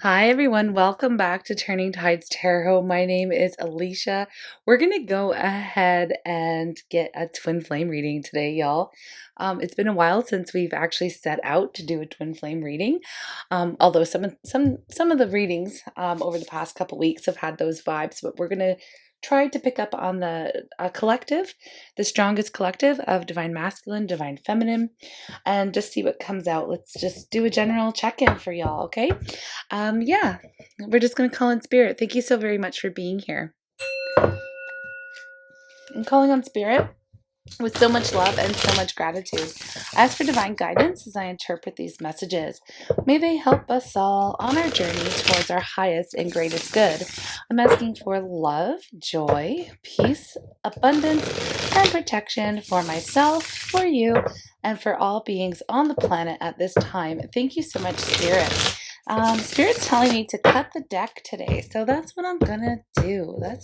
Hi, everyone. Welcome back to Turning Tides Tarot. My name is Alishia. We're going to go ahead and get a twin flame reading today, y'all. It's been a while since we've actually set out to do a twin flame reading. Although some of the readings over the past couple weeks have had those vibes, but we're going to try to pick up on the collective, the strongest collective of divine masculine, divine feminine, and just see what comes out. Let's just do a general check-in for y'all, okay? Yeah, we're just going to call in spirit. Thank you so very much for being here. I'm calling on spirit with so much love and so much gratitude. I ask for divine guidance as I interpret these messages. May they help us all on our journey towards our highest and greatest good. I'm asking for love, joy, peace, abundance, and protection for myself, for you, and for all beings on the planet at this time. Thank you so much, Spirit. Spirit's telling me to cut the deck today, so that's what I'm gonna do. We're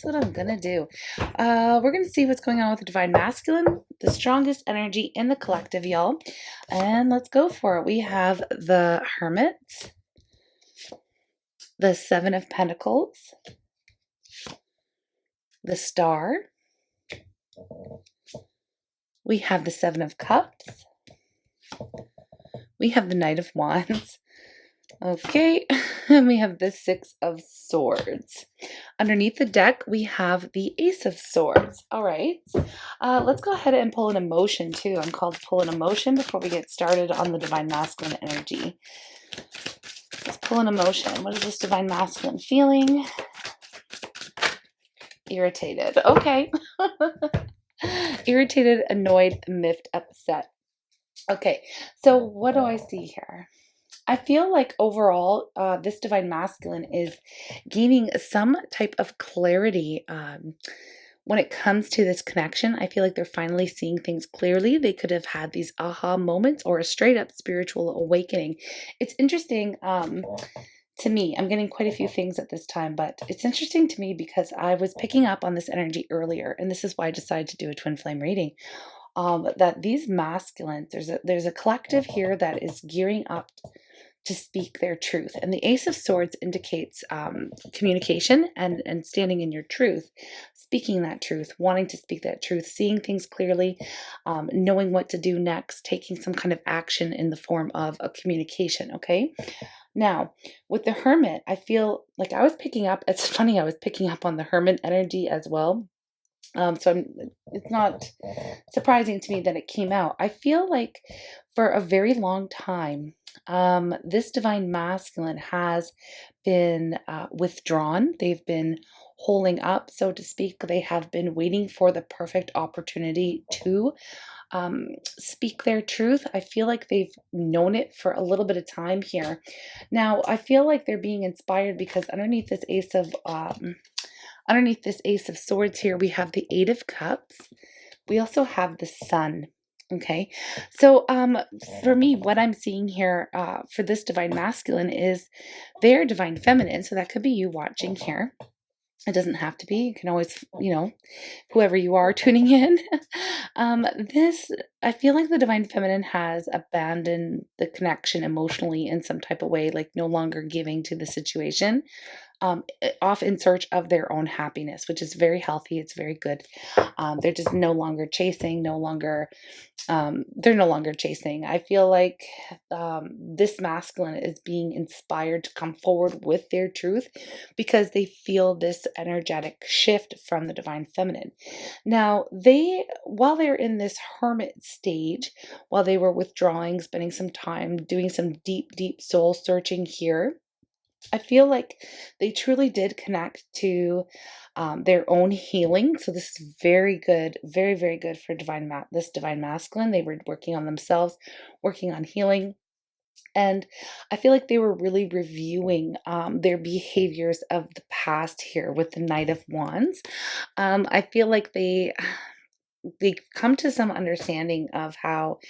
gonna see what's going on with the divine masculine, the strongest energy in the collective, y'all, and let's go for it. We have the Hermit, the Seven of Pentacles, the Star, we have the Seven of Cups, we have the Knight of Wands. Okay, and we have the Six of Swords. Underneath the deck, we have the Ace of Swords. All right, let's go ahead and pull an emotion too. I'm called to pull an emotion before we get started on the divine masculine energy. Let's pull an emotion. What is this divine masculine feeling? Irritated. Okay. Irritated, annoyed, miffed, upset. Okay, so what do I see here? I feel like overall, this divine masculine is gaining some type of clarity when it comes to this connection. I feel like they're finally seeing things clearly. They could have had these aha moments or a straight up spiritual awakening. It's interesting to me. I'm getting quite a few things at this time, but it's interesting to me because I was picking up on this energy earlier, and this is why I decided to do a twin flame reading. That these masculines, there's a collective here that is gearing up to speak their truth. And the Ace of Swords indicates communication and standing in your truth, speaking that truth, wanting to speak that truth, seeing things clearly, knowing what to do next, taking some kind of action in the form of a communication, okay? Now, with the Hermit, I feel like I was picking up, it's funny, I was picking up on the Hermit energy as well. It's not surprising to me that it came out. I feel like for a very long time, this divine masculine has been withdrawn. They've been holding up, so to speak. They have been waiting for the perfect opportunity to speak their truth. I feel like they've known it for a little bit of time here. Now, I feel like they're being inspired because underneath this Ace of Swords here, we have the Eight of Cups. We also have the Sun. Okay, so for me, what I'm seeing here for this divine masculine is their divine feminine. So that could be you watching here. It doesn't have to be. You can always, whoever you are tuning in. I feel like the divine feminine has abandoned the connection emotionally in some type of way, like no longer giving to the situation, off in search of their own happiness, which is very healthy. It's very good. They're just no longer chasing, they're no longer chasing. I feel like this masculine is being inspired to come forward with their truth because they feel this energetic shift from the divine feminine. Now, while they're in this hermit stage, while they were withdrawing, spending some time doing some deep, deep soul searching here, I feel like they truly did connect to their own healing. So this is very good, very, very good for this divine masculine. They were working on themselves, working on healing. And I feel like they were really reviewing their behaviors of the past here with the Knight of Wands. I feel like they come to some understanding of how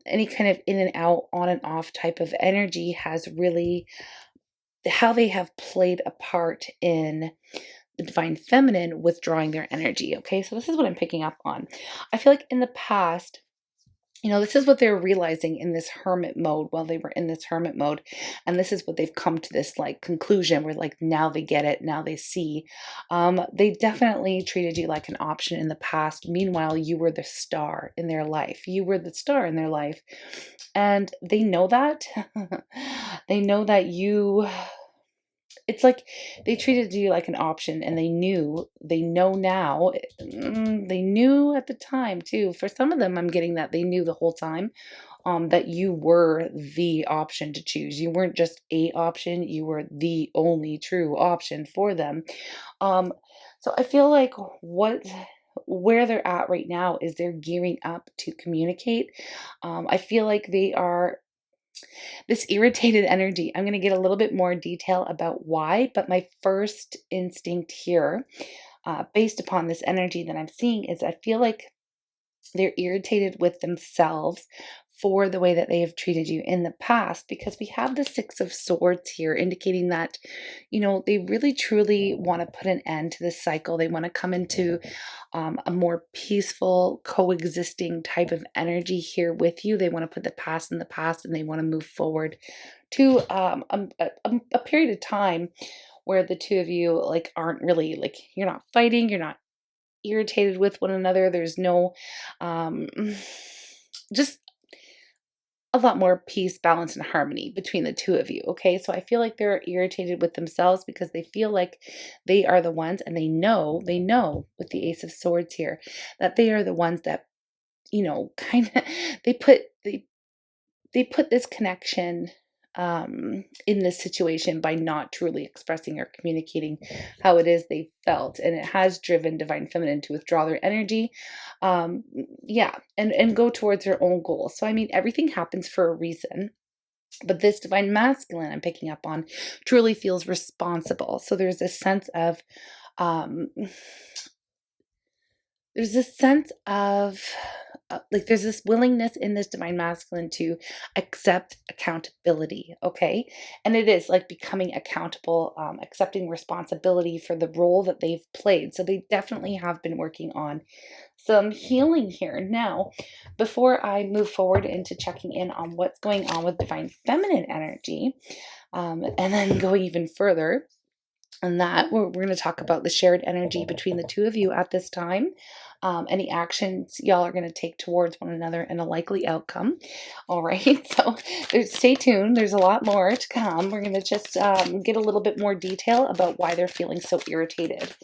any kind of in and out, on and off type of energy has really how they have played a part in the divine feminine withdrawing their energy. Okay, so this is what I'm picking up on. I feel like in the past, this is what they're realizing in this hermit mode while they were in this hermit mode. And this is what they've come to this like conclusion where like now they get it, now they see. They definitely treated you like an option in the past. Meanwhile, you were the star in their life. You were the star in their life. And they know that. They know that it's like they treated you like an option, and they know now, they knew at the time too. For some of them, I'm getting that they knew the whole time, that you were the option to choose. You weren't just a option, you were the only true option for them. So I feel like where they're at right now is they're gearing up to communicate. I feel like they are this irritated energy. I'm going to get a little bit more detail about why, but my first instinct here, based upon this energy that I'm seeing, is I feel like they're irritated with themselves for the way that they have treated you in the past, because we have the Six of Swords here indicating that, they really truly want to put an end to this cycle. They want to come into a more peaceful coexisting type of energy here with you. They want to put the past in the past, and they want to move forward to a period of time where the two of you like aren't really like, you're not fighting, you're not irritated with one another. There's no just a lot more peace, balance, and harmony between the two of you. Okay, so I feel like they're irritated with themselves because they feel like they are the ones, and they know with the Ace of Swords here that they are the ones that, kind of they put they put this connection in this situation by not truly expressing or communicating how it is they felt, and it has driven divine feminine to withdraw their energy, yeah, and go towards their own goals. So I mean, everything happens for a reason, but this divine masculine I'm picking up on truly feels responsible. So there's a sense of um there's this sense of like there's this willingness in this divine masculine to accept accountability. Okay, and it is like becoming accountable, accepting responsibility for the role that they've played. So they definitely have been working on some healing here. Now, before I move forward into checking in on what's going on with divine feminine energy, and then going even further on that, we're going to talk about the shared energy between the two of you at this time, any actions y'all are going to take towards one another, and a likely outcome. All right, so stay tuned. There's a lot more to come. We're going to just get a little bit more detail about why they're feeling so irritated.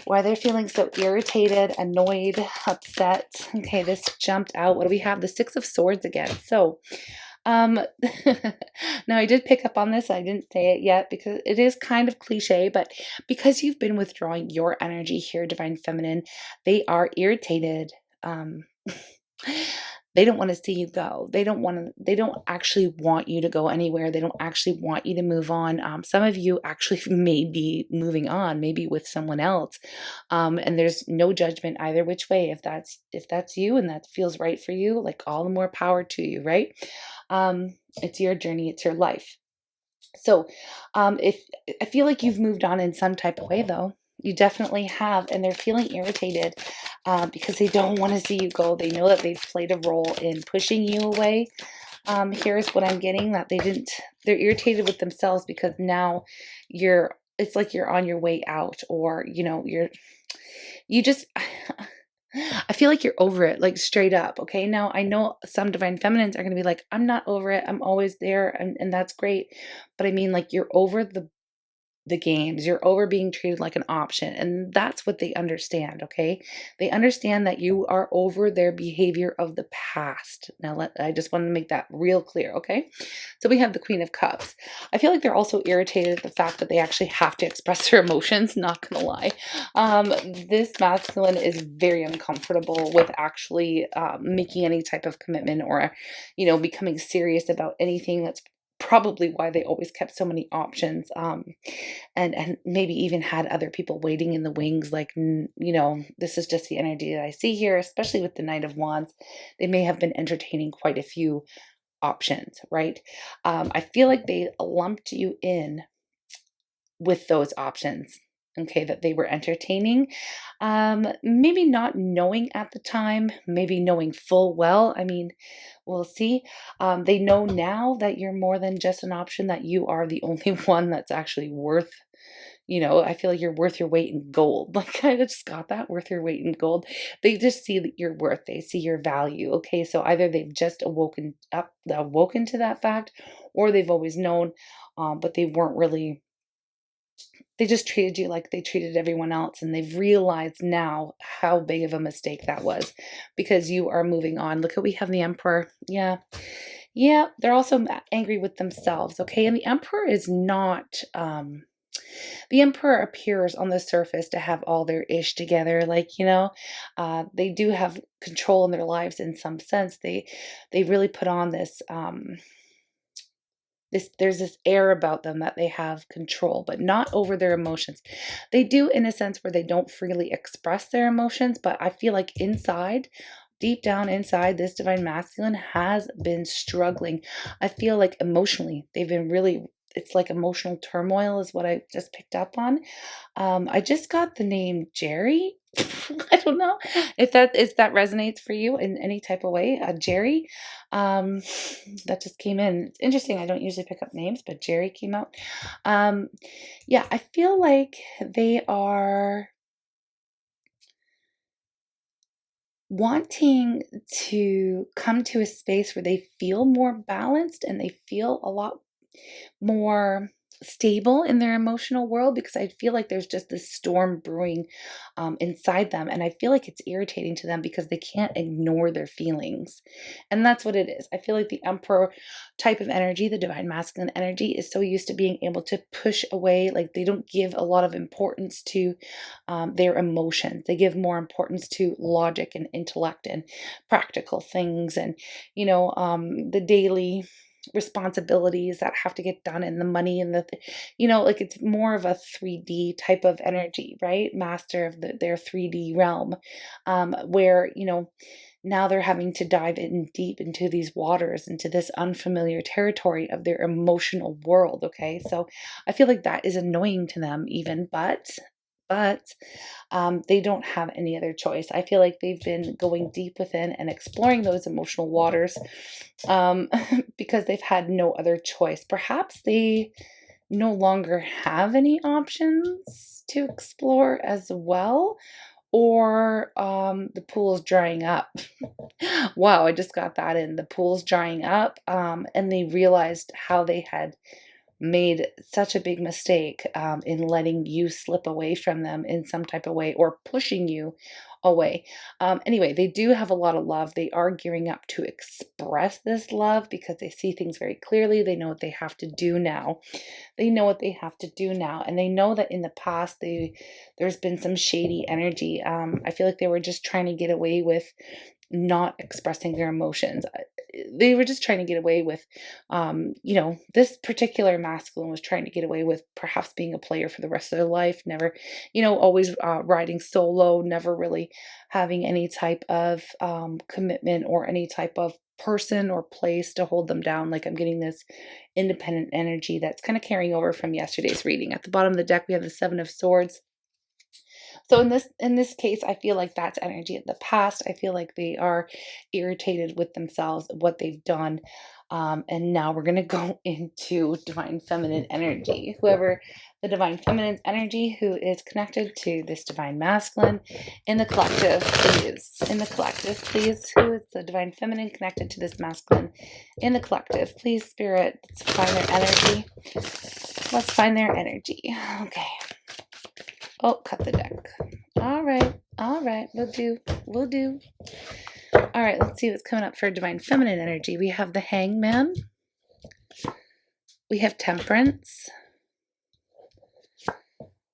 Why they're feeling so irritated, annoyed, upset. Okay, this jumped out. What do we have? The Six of Swords again. So now I did pick up on this. I didn't say it yet because it is kind of cliche, but because you've been withdrawing your energy here, divine feminine, they are irritated. They don't want to see you go. They don't actually want you to go anywhere. They don't actually want you to move on. Some of you actually may be moving on, maybe with someone else. And there's no judgment either which way. If that's you and that feels right for you, like all the more power to you, right? It's your journey, it's your life. So, if I feel like you've moved on in some type of way, though, you definitely have, and they're feeling irritated because they don't want to see you go. They know that they've played a role in pushing you away. Here's what I'm getting, that they're irritated with themselves because now it's like you're on your way out, or, you just, I feel like you're over it, like straight up. Okay. Now I know some divine feminines are going to be like, I'm not over it. I'm always there. And that's great. But I mean, like, you're over the games, you're over being treated like an option, and that's what they understand. Okay, they understand that you are over their behavior of the past. Now I just want to make that real clear. Okay, so we have the Queen of Cups. I feel like they're also irritated at the fact that they actually have to express their emotions, not gonna lie. This masculine is very uncomfortable with actually making any type of commitment, or becoming serious about anything. That's probably why they always kept so many options, and maybe even had other people waiting in the wings, like, this is just the energy that I see here, especially with the Knight of Wands. They may have been entertaining quite a few options, right? I feel like they lumped you in with those options. okay, that they were entertaining. Maybe not knowing at the time, maybe knowing full well. I mean, we'll see. They know now that you're more than just an option, that you are the only one that's actually worth, I feel like you're worth your weight in gold. Like, I just got that, worth your weight in gold. They just see that your worth, they see your value. Okay, so either they've just awoken to that fact, or they've always known, but they weren't really, they just treated you like they treated everyone else, and they've realized now how big of a mistake that was, because you are moving on. Look at, we have the Emperor. Yeah. Yeah, they're also angry with themselves, okay? And the Emperor is not the Emperor appears on the surface to have all their ish together, like, they do have control in their lives in some sense. They really put on this there's this air about them that they have control, but not over their emotions. They do, in a sense, where they don't freely express their emotions, but I feel like inside, deep down inside, this divine masculine has been struggling. I feel like emotionally they've been really, it's like emotional turmoil is what I just picked up on. I just got the name Jerry. I don't know if that resonates for you in any type of way. Jerry, um, that just came in. It's interesting. I don't usually pick up names, but Jerry came out. Um, yeah, I feel like they are wanting to come to a space where they feel more balanced and they feel a lot more stable in their emotional world, because I feel like there's just this storm brewing inside them. And I feel like it's irritating to them because they can't ignore their feelings. And that's what it is. I feel like the Emperor type of energy, the divine masculine energy, is so used to being able to push away. Like, they don't give a lot of importance to their emotions. They give more importance to logic and intellect and practical things, and, the daily responsibilities that have to get done, and the money, and like, it's more of a 3D type of energy, right? Master of their 3D realm, where, now they're having to dive in deep into these waters, into this unfamiliar territory of their emotional world. Okay, so I feel like that is annoying to them even, but they don't have any other choice. I feel like they've been going deep within and exploring those emotional waters, um, because they've had no other choice. Perhaps they no longer have any options to explore as well, or the pool's drying up. Wow, I just got that in. The pool's drying up, and they realized how they had made such a big mistake in letting you slip away from them in some type of way, or pushing you away. Anyway, they do have a lot of love. They are gearing up to express this love because they see things very clearly. They know what they have to do now. And they know that in the past there's been some shady energy. I feel like they were just trying to get away with not expressing their emotions. They were just trying to get away with, this particular masculine was trying to get away with perhaps being a player for the rest of their life, never, always riding solo, never really having any type of commitment or any type of person or place to hold them down. Like, I'm getting this independent energy that's kind of carrying over from yesterday's reading. At the bottom of the deck, we have the Seven of Swords. So in this case, I feel like that's energy of the past. I feel like they are irritated with themselves, what they've done. And now we're going to go into divine feminine energy. Whoever the divine feminine energy who is connected to this divine masculine in the collective, please. In the collective, please. Who is the divine feminine connected to this masculine in the collective? Please, Spirit, let's find their energy. Let's find their energy. Okay. Oh, cut the deck. All right. We'll do. All right, let's see what's coming up for divine feminine energy. We have the Hangman. We have Temperance.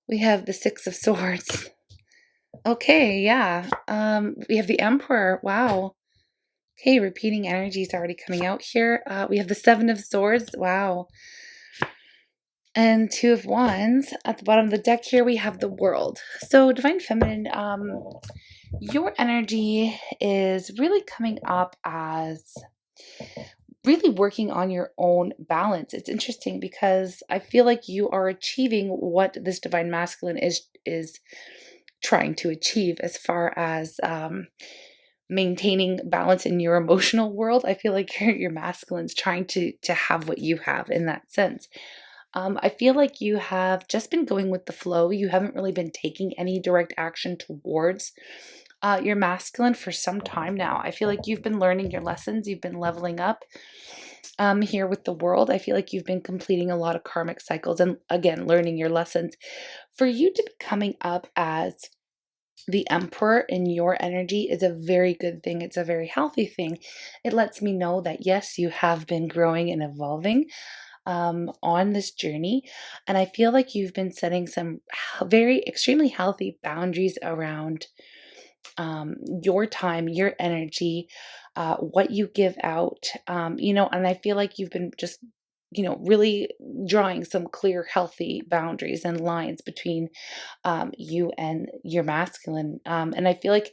We have the Six of Swords. Okay, yeah. We have the Emperor. Wow. Okay, repeating energy is already coming out here. We have the Seven of Swords. Wow. And Two of Wands. At the bottom of the deck here, we have the World. So divine feminine, your energy is really coming up as really working on your own balance. It's interesting because I feel like you are achieving what this divine masculine is trying to achieve as far as maintaining balance in your emotional world. I feel like your masculine's trying to have what you have in that sense. I feel like you have just been going with the flow. You haven't really been taking any direct action towards your masculine for some time now. I feel like you've been learning your lessons. You've been leveling up here with the world. I feel like you've been completing a lot of karmic cycles and again, learning your lessons. For you to be coming up as the emperor in your energy is a very good thing. It's a very healthy thing. It lets me know that yes, you have been growing and evolving on this journey. And I feel like you've been setting some very extremely healthy boundaries around your time, your energy, what you give out, and I feel like you've been just, really drawing some clear, healthy boundaries and lines between you and your masculine. And I feel like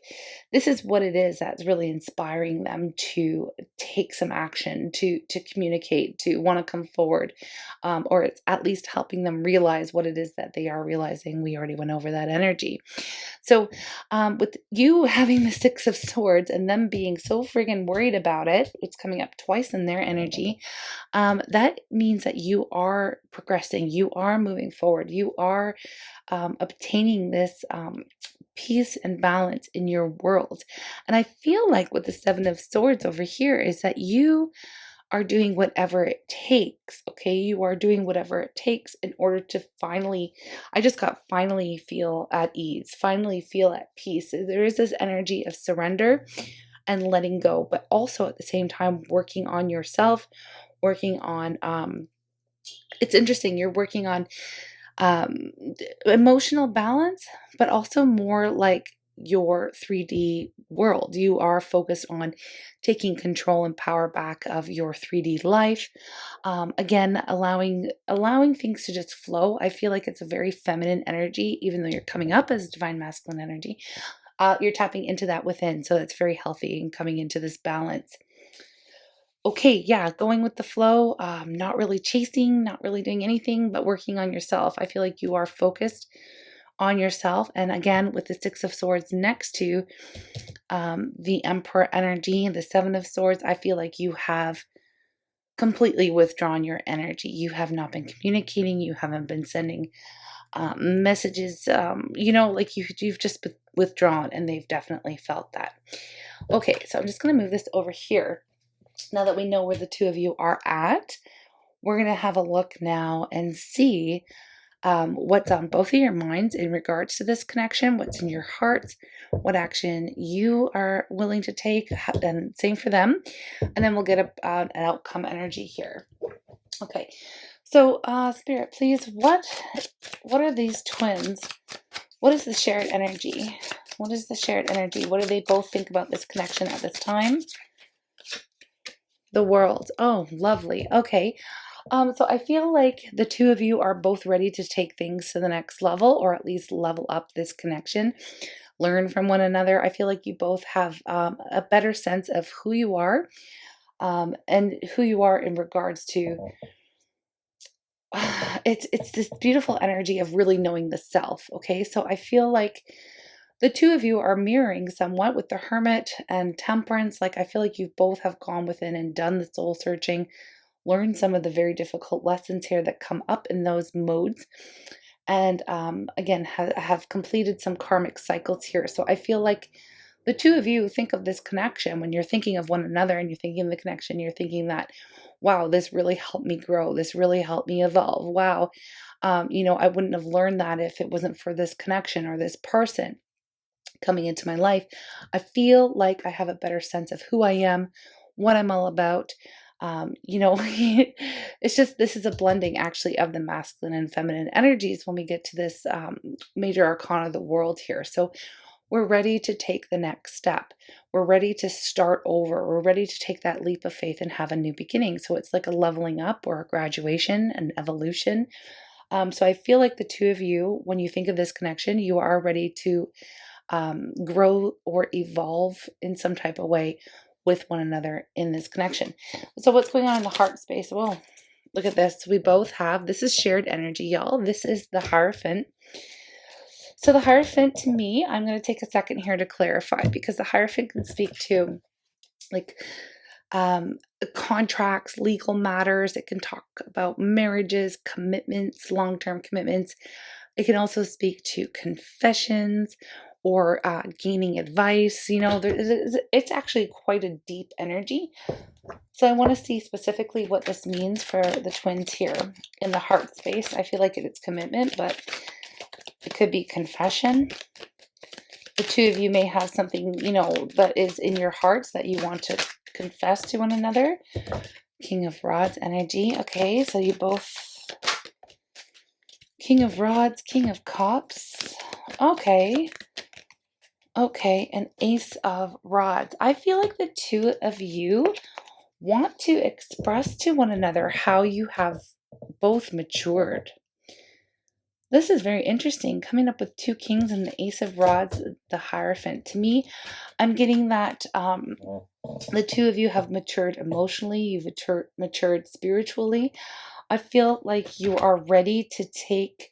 this is what it is that's really inspiring them to take some action, to communicate, to want to come forward, or it's at least helping them realize what it is that they are realizing. We already went over that energy. So, with you having the Six of Swords and them being so friggin' worried about it, it's coming up twice in their energy. That means that you are progressing, you are moving forward, you are obtaining this peace and balance in your world. And I feel like with the Seven of Swords over here is that you are doing whatever it takes. Okay, you are doing whatever it takes in order to finally, I just got finally feel at ease, finally feel at peace. There is this energy of surrender and letting go, but also at the same time working on yourself, working on it's interesting, you're working on um, emotional balance, but also more like your 3D world. You are focused on taking control and power back of your 3D life. Again, allowing things to just flow. I feel like it's a very feminine energy, even though you're coming up as divine masculine energy. You're tapping into that within, so it's very healthy and coming into this balance. Okay, yeah, going with the flow, not really chasing, not really doing anything, but working on yourself. I feel like you are focused on yourself. And again, with the Six of Swords next to the Emperor energy, the Seven of Swords, I feel like you have completely withdrawn your energy. You have not been communicating. You haven't been sending messages. Like you've just withdrawn, and they've definitely felt that. Okay, so I'm just going to move this over here. Now that we know where the two of you are at, we're going to have a look now and see what's on both of your minds in regards to this connection, what's in your hearts, what action you are willing to take, and same for them. And then we'll get an outcome energy here. Okay, so Spirit, please, what are these twins? What is the shared energy? What is the shared energy? What do they both think about this connection at this time? The World. Oh, lovely. Okay. So I feel like the two of you are both ready to take things to the next level, or at least level up this connection, learn from one another. I feel like you both have a better sense of who you are, and who you are in regards to it's this beautiful energy of really knowing the self. Okay, so I feel like the two of you are mirroring somewhat with the Hermit and Temperance. Like I feel like you both have gone within and done the soul searching, learned some of the very difficult lessons here that come up in those modes, and again have completed some karmic cycles here. So I feel like the two of you think of this connection when you're thinking of one another, and you're thinking of the connection, you're thinking that, wow, this really helped me grow, this really helped me evolve. Wow, I wouldn't have learned that if it wasn't for this connection or this person coming into my life. I feel like I have a better sense of who I am, what I'm all about. It's just, this is a blending actually of the masculine and feminine energies when we get to this major arcana of the world here. So we're ready to take the next step. We're ready to start over. We're ready to take that leap of faith and have a new beginning. So it's like a leveling up or a graduation, an evolution. So I feel like the two of you, when you think of this connection, you are ready to grow or evolve in some type of way, with one another in this connection. So what's going on in the heart space? Well, look at this. We both have, this is shared energy, y'all. This is the Hierophant. So the Hierophant, to me, I'm going to take a second here to clarify, because the Hierophant can speak to like contracts, legal matters. It can talk about marriages, commitments, long-term commitments. It can also speak to confessions or gaining advice. You know, it's actually quite a deep energy. So I want to see specifically what this means for the twins here in the heart space. I feel like it's commitment, but it could be confession. The two of you may have something, you know, that is in your hearts that you want to confess to one another. King of Rods energy. Okay, so you both, King of Rods, King of Cups. Okay. Okay, an Ace of Rods. I feel like the two of you want to express to one another how you have both matured. This is very interesting, coming up with two kings and the Ace of Rods, the Hierophant. To me, I'm getting that the two of you have matured emotionally, you've matured spiritually. I feel like you are ready to take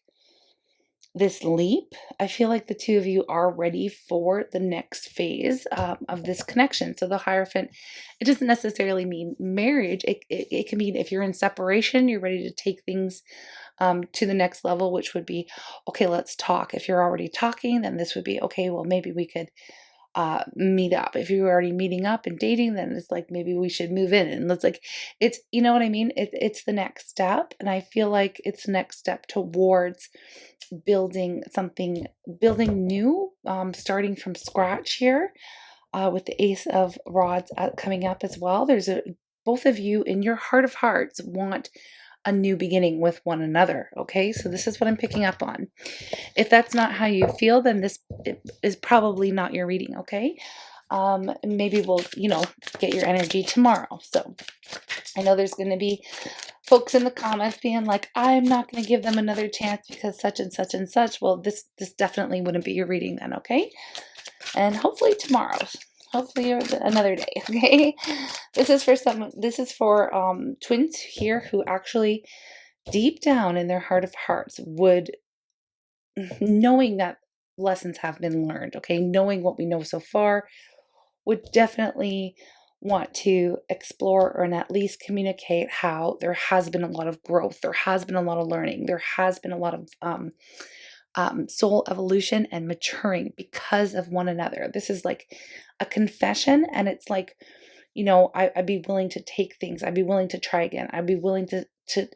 this leap. I feel like the two of you are ready for the next phase of this connection. So the Hierophant, it doesn't necessarily mean marriage. It can mean if you're in separation, you're ready to take things to the next level, which would be, okay, let's talk. If you're already talking, then this would be, okay, well, maybe we could meet up. If you're already meeting up and dating, then it's like, maybe we should move in. And it's like, it's, you know what I mean? It's the next step. And I feel like it's the next step towards building something, building new, starting from scratch here, with the Ace of Rods coming up as well. Both of you in your heart of hearts want a new beginning with one another. Okay, so this is what I'm picking up on. If that's not how you feel, then this is probably not your reading. Okay, maybe we'll, you know, get your energy tomorrow. So I know there's going to be folks in the comments being like, I'm not going to give them another chance because such and such and such. Well, this definitely wouldn't be your reading then. Okay, and hopefully tomorrow. Hopefully another day. Okay, this is for twins here who actually deep down in their heart of hearts would, knowing that lessons have been learned, okay, knowing what we know so far, would definitely want to explore or at least communicate how there has been a lot of growth, there has been a lot of learning, there has been a lot of soul evolution and maturing because of one another. This is like a confession, and it's like, you know, I'd be willing to take things. I'd be willing to try again. I'd be willing to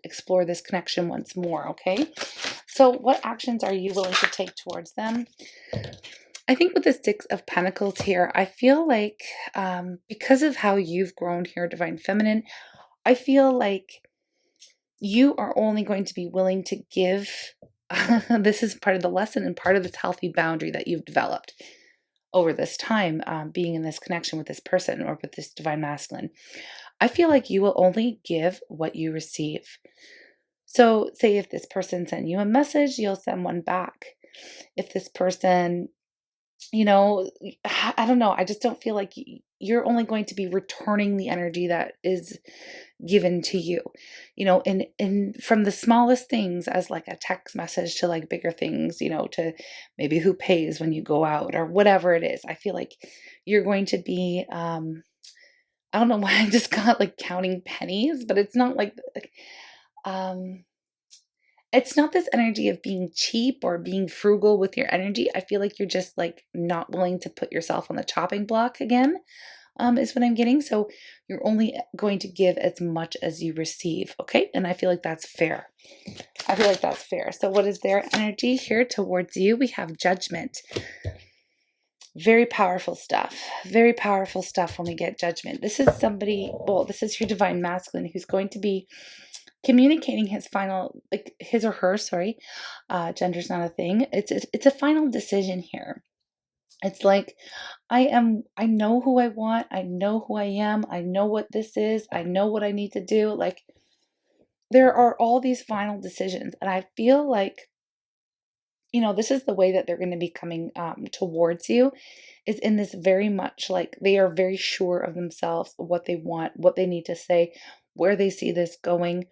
explore this connection once more. Okay, so what actions are you willing to take towards them? I think with the Six of Pentacles here, I feel like because of how you've grown here, Divine Feminine, I feel like you are only going to be willing to give. This is part of the lesson and part of this healthy boundary that you've developed over this time, being in this connection with this person or with this Divine Masculine. I feel like you will only give what you receive. So say if this person sent you a message, you'll send one back. If this person, you know, I don't know, I just don't feel like you're only going to be returning the energy that is given to you, you know, in from the smallest things, as like a text message, to like bigger things, you know, to maybe who pays when you go out or whatever it is. I feel like you're going to be I don't know why I just got like counting pennies, but it's not like um it's not this energy of being cheap or being frugal with your energy. I feel like you're just like not willing to put yourself on the chopping block again, is what I'm getting. So you're only going to give as much as you receive. Okay. And I feel like that's fair. I feel like that's fair. So what is their energy here towards you? We have Judgment. Very powerful stuff. Very powerful stuff when we get Judgment. This is somebody, well, this is your Divine Masculine who's going to be communicating his final, like his or her, sorry, gender's not a thing. It's a final decision here. It's like, I know who I want. I know who I am. I know what this is. I know what I need to do. Like, there are all these final decisions. And I feel like, you know, this is the way that they're going to be coming towards you, is in this very much like they are very sure of themselves, what they want, what they need to say, where they see this going.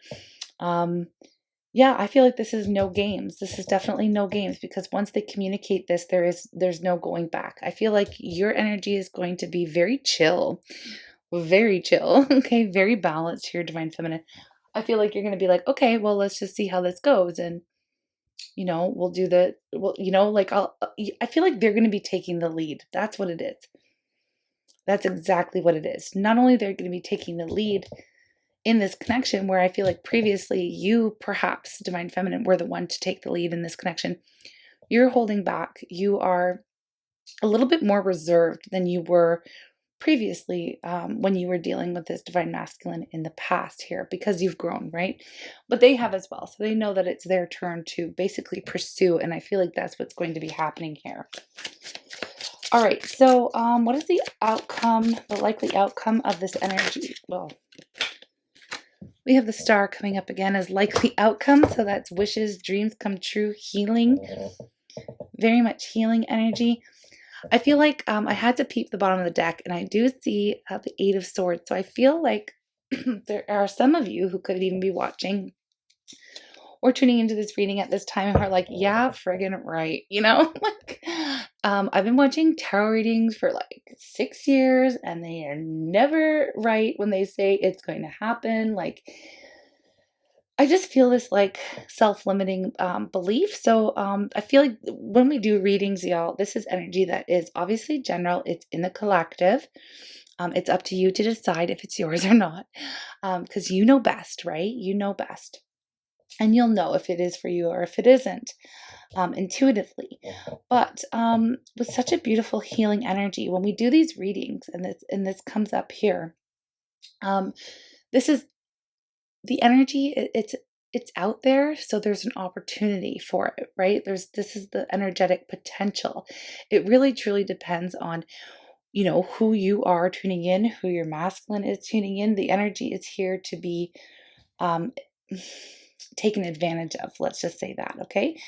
Yeah, I feel like this is no games. This is definitely no games, because once they communicate this, there's no going back. I feel like your energy is going to be very chill, okay, very balanced here, Divine Feminine. I feel like you're going to be like, okay, well, let's just see how this goes, and we'll do like I feel like they're going to be taking the lead. That's what it is. That's exactly what it is. Not only they're going to be taking the lead in this connection, where I feel like previously you, perhaps Divine Feminine, were the one to take the lead in this connection. You're holding back. You are a little bit more reserved than you were previously, when you were dealing with this Divine Masculine in the past here, because you've grown, right? But they have as well. So they know that it's their turn to basically pursue. And I feel like that's what's going to be happening here. All right. So what is the outcome, the likely outcome of this energy? Well, we have the Star coming up again as likely outcome. So that's wishes, dreams come true, healing, very much healing energy. I feel like I had to peep the bottom of the deck, and I do see the Eight of Swords. So I feel like there are some of you who could even be watching or tuning into this reading at this time and are like, yeah, friggin' right. Like, I've been watching tarot readings for like 6 years, and they are never right when they say it's going to happen. Like, I just feel this like self-limiting belief. So I feel like when we do readings, y'all, this is energy that is obviously general. It's in the collective. It's up to you to decide if it's yours or not, because you know best, right? You know best. And you'll know if it is for you or if it isn't, intuitively. But with such a beautiful healing energy, when we do these readings, and this comes up here, this is the energy. It's out there, so there's an opportunity for it, right? This is the energetic potential. It really truly depends on who you are tuning in, who your masculine is tuning in. The energy is here to be taken advantage of. Let's just say that, okay?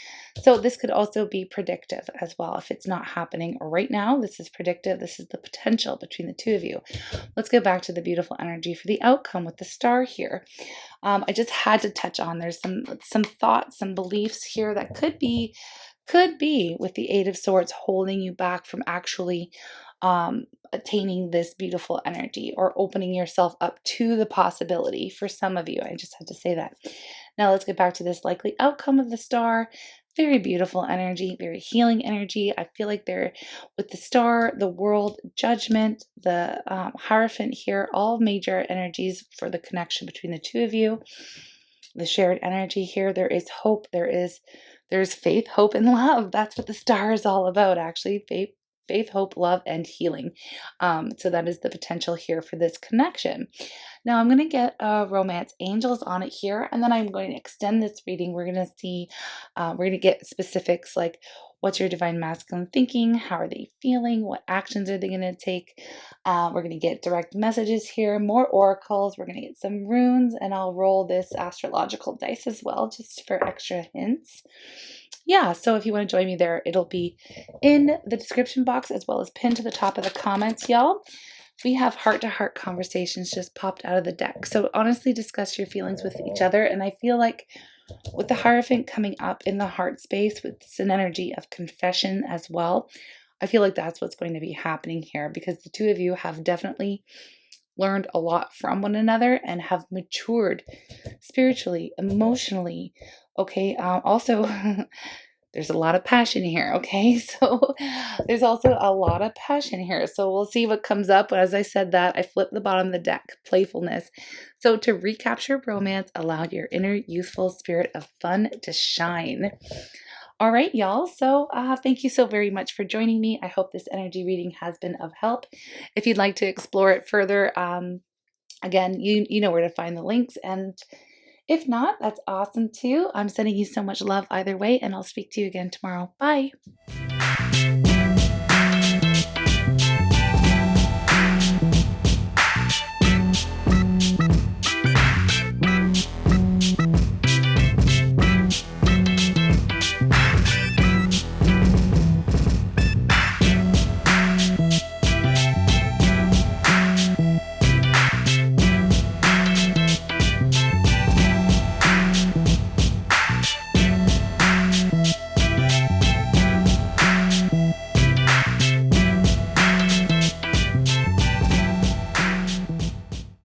So this could also be predictive as well. If it's not happening right now, this is predictive. This is the potential between the two of you. Let's go back to the beautiful energy for the outcome with the Star here. I just had to touch on, there's some thoughts, some beliefs here that could be with the Eight of Swords holding you back from actually attaining this beautiful energy, or opening yourself up to the possibility for some of you. I just had to say that. Now let's get back to this likely outcome of the Star. Very beautiful energy, very healing energy. I feel like they're with the Star, the World, Judgment, the Hierophant here, all major energies for the connection between the two of you. The shared energy here. There is hope. There's faith, hope, and love. That's what the Star is all about, actually. Faith, hope, love, and healing. So that is the potential here for this connection. Now I'm going to get romance angels on it here, and then I'm going to extend this reading. We're going to see, we're going to get specifics like, what's your Divine Masculine thinking? How are they feeling? What actions are they going to take? We're going to get direct messages here, more oracles. We're going to get some runes, and I'll roll this astrological dice as well, just for extra hints. Yeah, so if you want to join me there, it'll be in the description box as well as pinned to the top of the comments, y'all. We have heart-to-heart conversations just popped out of the deck. So honestly, discuss your feelings with each other. And I feel like with the Hierophant coming up in the heart space with an energy of confession as well, I feel like that's what's going to be happening here, because the two of you have definitely learned a lot from one another and have matured spiritually, emotionally. Okay. Also, there's a lot of passion here. Okay. So there's also a lot of passion here. So we'll see what comes up. But as I said that, I flipped the bottom of the deck, playfulness. So to recapture romance, allow your inner youthful spirit of fun to shine. All right, y'all. So thank you so very much for joining me. I hope this energy reading has been of help. If you'd like to explore it further, again, you know where to find the links. And if not, that's awesome too. I'm sending you so much love either way, and I'll speak to you again tomorrow. Bye.